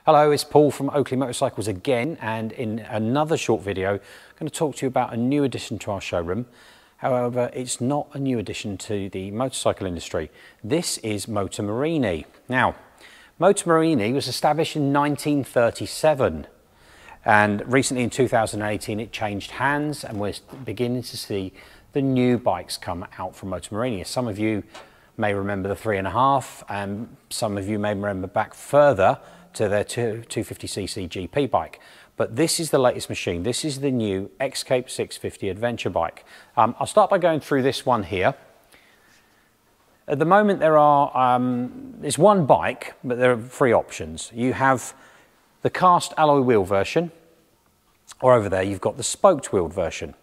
Hello, it's Paul from Oakley Motorcycles again, and in another short video I'm going to talk to you about a new addition to our showroom. However, it's not a new addition to the motorcycle industry. This is Moto Morini. Now, Moto Morini was established in 1937, and recently in 2018 it changed hands, and we're beginning to see the new bikes come out from Moto Morini. Some of you may remember the 3.5, and some of you may remember back further to their 250cc GP bike. But this is the latest machine. This is the new Escape 650 adventure bike. I'll start by going through this one here. At the moment there's one bike, but there are three options. You have the cast alloy wheel version, or over there you've got the spoked wheeled version.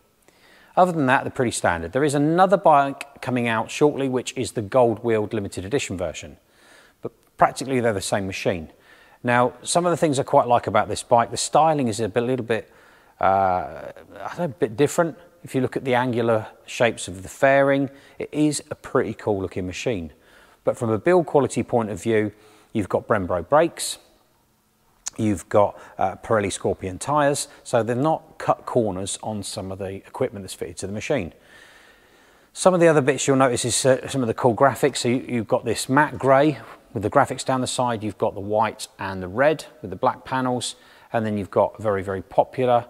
Other than that, they're pretty standard. There is another bike coming out shortly, which is the gold wheeled limited edition version. But practically they're the same machine. Now, some of the things I quite like about this bike, the styling is a little bit, I don't know, a bit different. If you look at the angular shapes of the fairing, it is a pretty cool looking machine. But from a build quality point of view, you've got Brembo brakes, you've got Pirelli Scorpion tyres, so they've not cut corners on some of the equipment that's fitted to the machine. Some of the other bits you'll notice is some of the cool graphics. So you've got this matte grey with the graphics down the side, you've got the white and the red with the black panels, and then you've got very, very popular,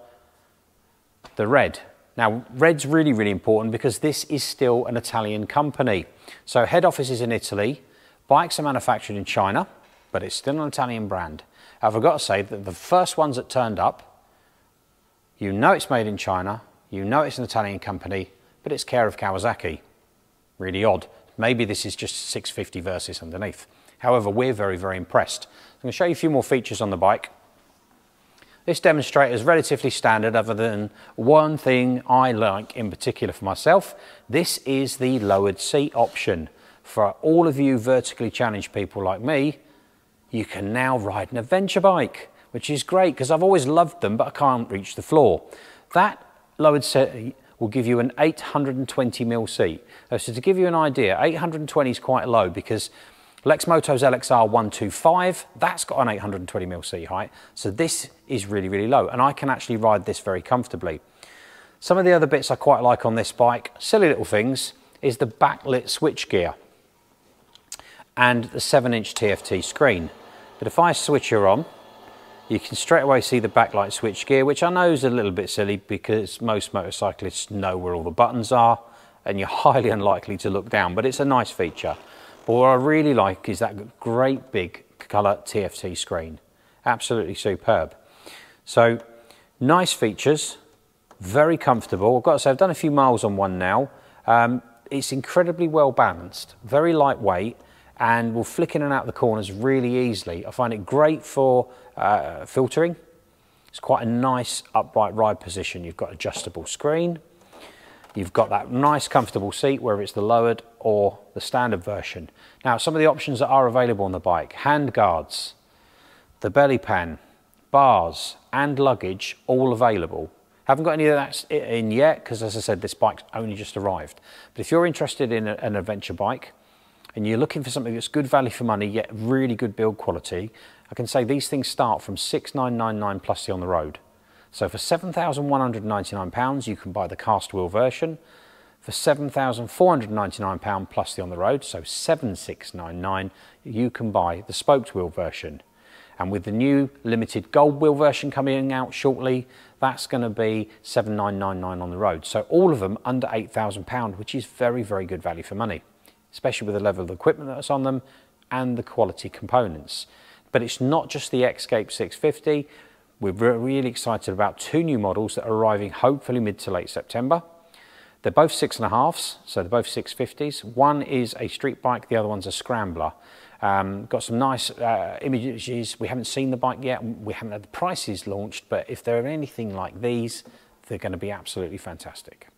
the red. Now, red's really, really important because this is still an Italian company. So head office is in Italy, bikes are manufactured in China, but it's still an Italian brand. I forgot to say that the first ones that turned up, you know it's made in China, you know it's an Italian company, but it's care of Kawasaki. Really odd. Maybe this is just 650 Versys underneath. However, we're very, very impressed. I'm going to show you a few more features on the bike. This demonstrator is relatively standard, other than one thing I like in particular for myself. This is the lowered seat option. For all of you vertically challenged people like me, you can now ride an adventure bike, which is great because I've always loved them, but I can't reach the floor. That lowered seat will give you an 820mm seat. So to give you an idea, 820 is quite low because Lexmoto's LXR 125, that's got an 820mm seat height. So this is really, really low, and I can actually ride this very comfortably. Some of the other bits I quite like on this bike, silly little things, is the backlit switchgear and the 7-inch TFT screen. But if I switch her on, you can straight away see the backlight switchgear, which I know is a little bit silly because most motorcyclists know where all the buttons are and you're highly unlikely to look down, but it's a nice feature. But what I really like is that great big colour TFT screen. Absolutely superb. So, nice features, very comfortable. I've got to say, I've done a few miles on one now. It's incredibly well balanced, very lightweight, and will flick in and out the corners really easily. I find it great for filtering. It's quite a nice upright ride position. You've got adjustable screen. You've got that nice comfortable seat, whether it's the lowered or the standard version. Now, some of the options that are available on the bike: hand guards, the belly pan, bars and luggage, all available. Haven't got any of that in yet because, as I said, this bike's only just arrived. But if you're interested in an adventure bike and you're looking for something that's good value for money yet really good build quality, I can say these things start from $6,999 plus the on the road. So for £7,199 you can buy the cast wheel version. For £7,499 plus the on the road, so $7,699, you can buy the spoked wheel version. And with the new limited gold wheel version coming out shortly, that's going to be $7,999 on the road. So all of them under £8,000, which is very, very good value for money, especially with the level of equipment that's on them and the quality components. But it's not just the Escape 650. We're really excited about two new models that are arriving hopefully mid to late September. They're both 6.5s, so they're both 650s. One is a street bike, the other one's a scrambler. Got some nice images. We haven't seen the bike yet. We haven't had the prices launched, but if they're anything like these, they're going to be absolutely fantastic.